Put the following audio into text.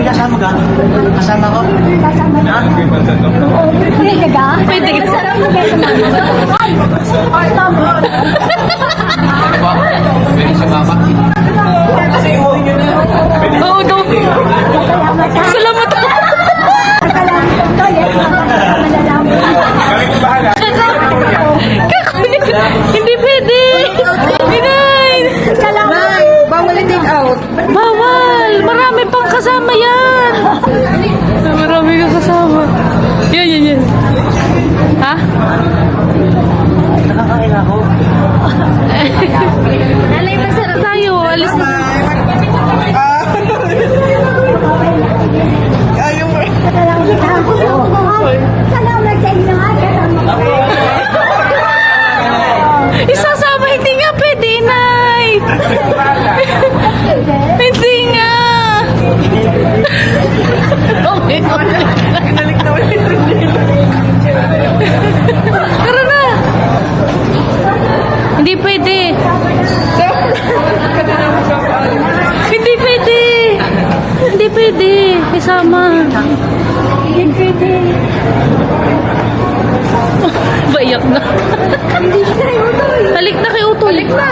Uy, kasama ka? Kasama ko? Ha? Hindi ka ga? Pwede ka. Masarap mo kayo sa Pwede sa baba. Oo, daw. Salamat. Hindi pwede. Inay. Salamat. Bawal i-take out. Bawal. Marami pang kasama yan. Marami kang kasama. Yan. Ha? Nakakain ako. Alay, masarap tayo. Alis na. Salamat sa inyo. Isasama, hindi nga pwede, Nay. Hindi nga. Okay. Tara na. Hindi pwede. Hindi pwede. Hindi pwede. Isama. Hindi pwede. Baiyak na. Hindi siya kayo. Halik na kay Utoy. Halik na.